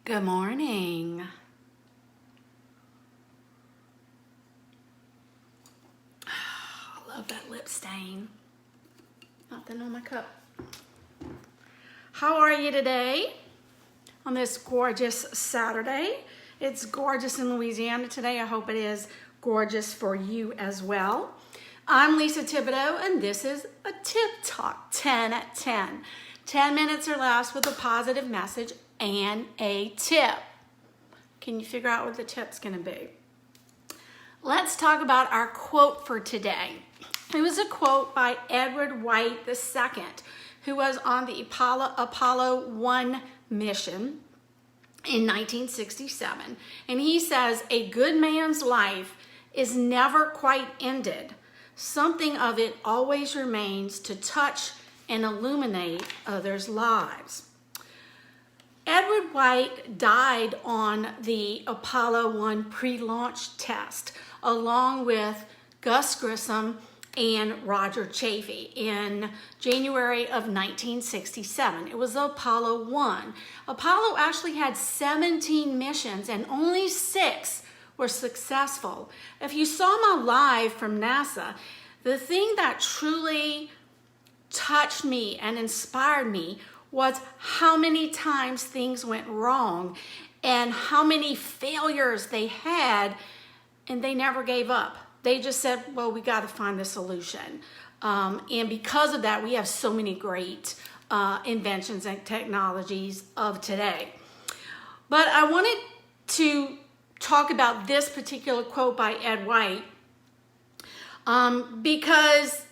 Good morning. I love that lip stain. Nothing on my cup. How are you today on this gorgeous Saturday? It's gorgeous in Louisiana today. I hope it is gorgeous for you as well. I'm Lisa Thibodeau, and this is a Tip Talk 10 at 10. 10 minutes or less with a positive message and a tip. Can you figure out what the tip's going to be? Let's talk about our quote for today. It was a quote by Edward White II, who was on the Apollo 1 mission in 1967. And he says, "A good man's life is never quite ended. Something of it always remains to touch and illuminate others' lives." Edward White died on the Apollo 1 pre-launch test, along with Gus Grissom and Roger Chaffee in January of 1967. It was Apollo 1. Apollo actually had 17 missions and only 6 were successful. If you saw my live from NASA, the thing that truly touched me and inspired me was how many times things went wrong and how many failures they had, and they never gave up. They just said, well, we got to find the solution. And because of that, we have so many great inventions and technologies of today. But I wanted to talk about this particular quote by Ed White because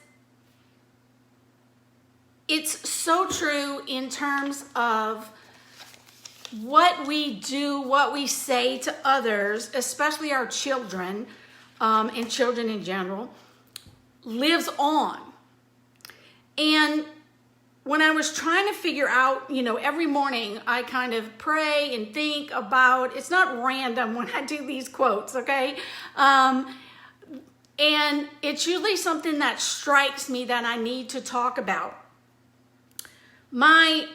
it's so true in terms of what we do, what we say to others, especially our children, and children in general, lives on. And when I was trying to figure out, every morning I kind of pray and think about, it's not random when I do these quotes, okay? And it's usually something that strikes me that I need to talk about. My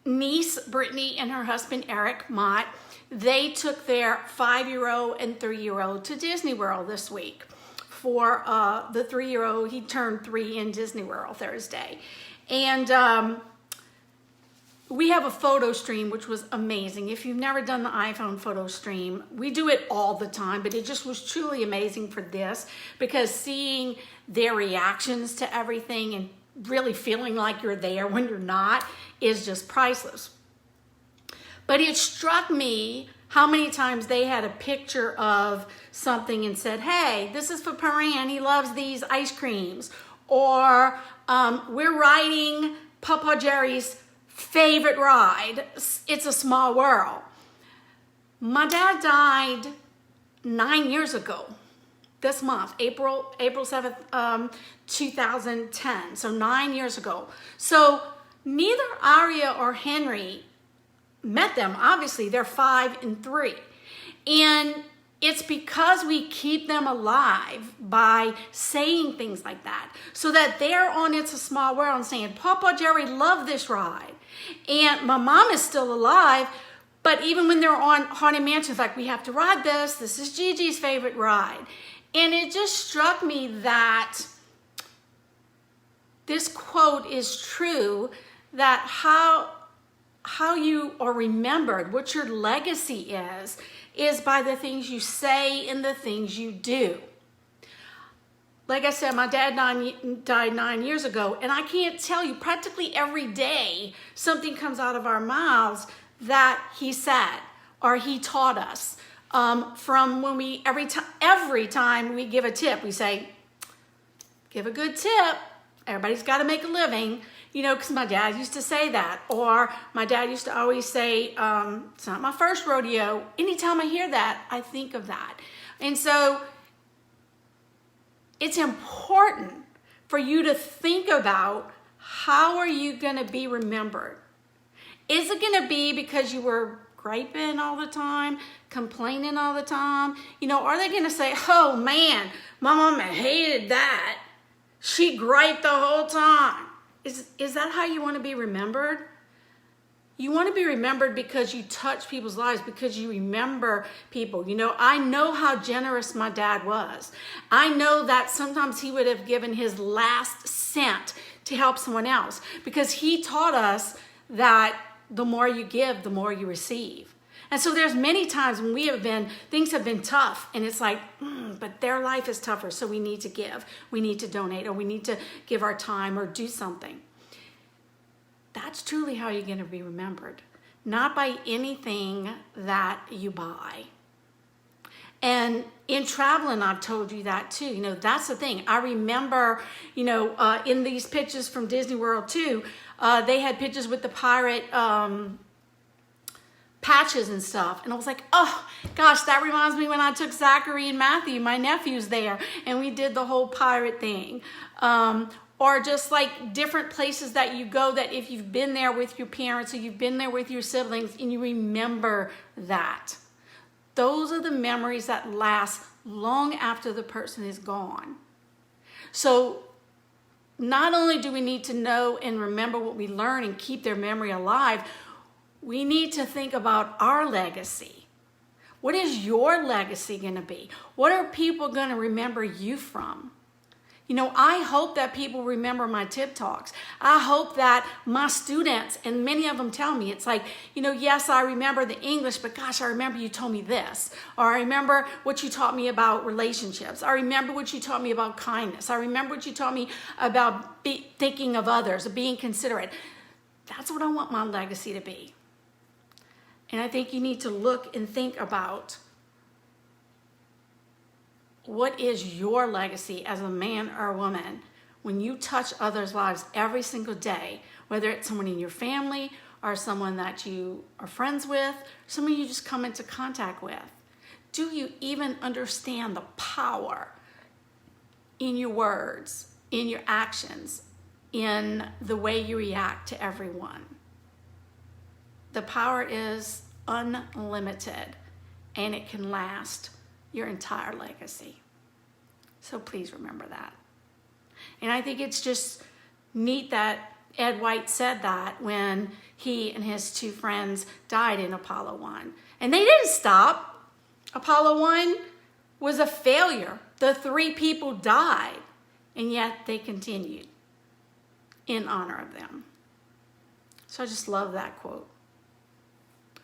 niece, Brittany, and her husband, Eric Mott, they took their 5-year-old and 3-year-old to Disney World this week. For the 3-year-old, he turned 3 in Disney World Thursday. And we have a photo stream, which was amazing. If you've never done the iPhone photo stream, we do it all the time, but it just was truly amazing for this, because seeing their reactions to everything and really feeling like you're there when you're not is just priceless. But it struck me how many times they had a picture of something and said, hey, this is for Paran, he loves these ice creams. Or we're riding Papa Jerry's favorite ride, It's a Small World. My dad died 9 years ago. This month, April 7th, 2010, so 9 years ago. So neither Aria or Henry met them. Obviously, they're 5 and 3. And it's because we keep them alive by saying things like that, so that they're on It's a Small World and saying, Papa Jerry loved this ride. And my mom is still alive, but even when they're on Haunted Mansion, it's like, we have to ride this. This is Gigi's favorite ride. And it just struck me that this quote is true, that how you are remembered, what your legacy is by the things you say and the things you do. Like I said, my dad died 9 years ago, and I can't tell you, practically every day something comes out of our mouths that he said or he taught us. From when we, every time we give a tip, we say, give a good tip. Everybody's got to make a living, because my dad used to say that. Or my dad used to always say, it's not my first rodeo. Anytime I hear that, I think of that. And so it's important for you to think about, how are you going to be remembered? Is it going to be because you were griping all the time, complaining all the time? Are they going to say, oh man, my mama hated that. She griped the whole time. Is that how you want to be remembered? You want to be remembered because you touch people's lives, because you remember people. You know, I know how generous my dad was. I know that sometimes he would have given his last cent to help someone else, because he taught us that the more you give, the more you receive. And so there's many times when things have been tough, and it's like, but their life is tougher, so we need to give, we need to donate, or we need to give our time or do something. That's truly how you're going to be remembered, not by anything that you buy. And in traveling, I've told you that too. You know, that's the thing. I remember, you know, in these pictures from Disney World too, they had pictures with the pirate patches and stuff. And I was like, oh gosh, that reminds me when I took Zachary and Matthew, my nephews, there, and we did the whole pirate thing. Or just like different places that you go, that if you've been there with your parents or you've been there with your siblings and you remember that. Those are the memories that last long after the person is gone. So not only do we need to know and remember what we learn and keep their memory alive, we need to think about our legacy. What is your legacy going to be? What are people going to remember you from? You know, I hope that people remember my tip talks. I hope that my students, and many of them tell me, it's like, you know, yes, I remember the English, but gosh, I remember you told me this. Or I remember what you taught me about relationships. I remember what you taught me about kindness. I remember what you taught me about thinking of others, of being considerate. That's what I want my legacy to be. And I think you need to look and think about, what is your legacy as a man or a woman when you touch others' lives every single day, whether it's someone in your family or someone that you are friends with, someone you just come into contact with? Do you even understand the power in your words, in your actions, in the way you react to everyone? The power is unlimited, and it can last your entire legacy. So please remember that. And I think it's just neat that Ed White said that when he and his two friends died in Apollo 1. And they didn't stop. Apollo 1 was a failure. The 3 people died, and yet they continued in honor of them. So I just love that quote.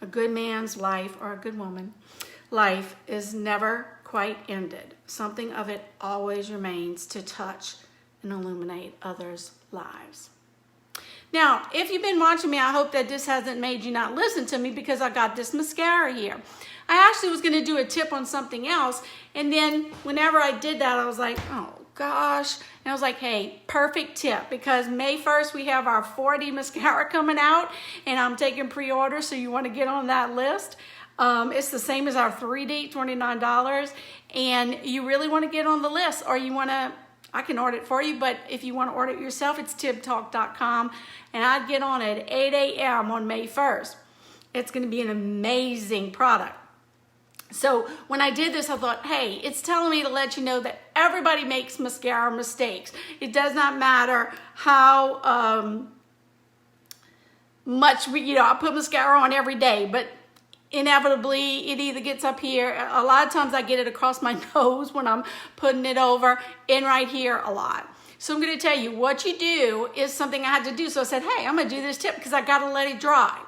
A good man's life, or a good woman's life, is never quite ended. Something of it always remains to touch and illuminate others' lives. Now, if you've been watching me, I hope that this hasn't made you not listen to me, because I got this mascara here. I actually was going to do a tip on something else, and then whenever I did that, I was like, oh gosh. And I was like, hey, perfect tip, because May 1st we have our 4D mascara coming out, and I'm taking pre-order, so you want to get on that list. It's the same as our 3D, $29, and you really want to get on the list, or you want to, I can order it for you, but if you want to order it yourself, it's tibtalk.com, and I'd get on it at 8 a.m. on May 1st. It's going to be an amazing product. So when I did this, I thought, hey, it's telling me to let you know that everybody makes mascara mistakes. It does not matter how much I put mascara on every day, but inevitably it either gets up here. A lot of times I get it across my nose when I'm putting it over, and right here a lot. So I'm going to tell you, what you do is something I had to do. So I said, hey, I'm going to do this tip because I got to let it dry.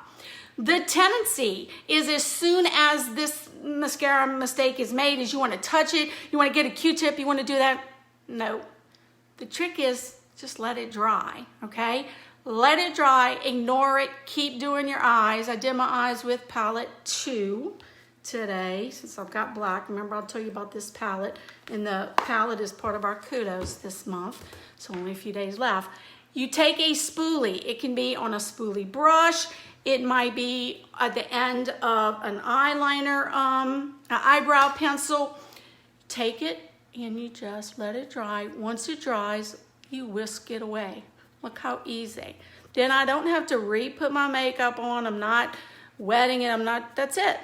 The tendency is, as soon as this mascara mistake is made, is you want to touch it, you want to get a Q-tip, you want to do that. No. The trick is just let it dry, okay? Let it dry, ignore it, keep doing your eyes. I did my eyes with palette 2 today, since I've got black. Remember, I'll tell you about this palette, and the palette is part of our kudos this month, so only a few days left. You take a spoolie. It can be on a spoolie brush. It might be at the end of an eyeliner, an eyebrow pencil. Take it and you just let it dry. Once it dries, you whisk it away. Look how easy. Then I don't have to re-put my makeup on. I'm not wetting it. That's it.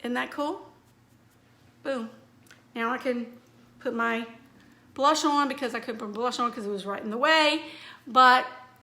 Isn't that cool? Boom. Now I can put my blush on, because I couldn't put blush on because it was right in the way. But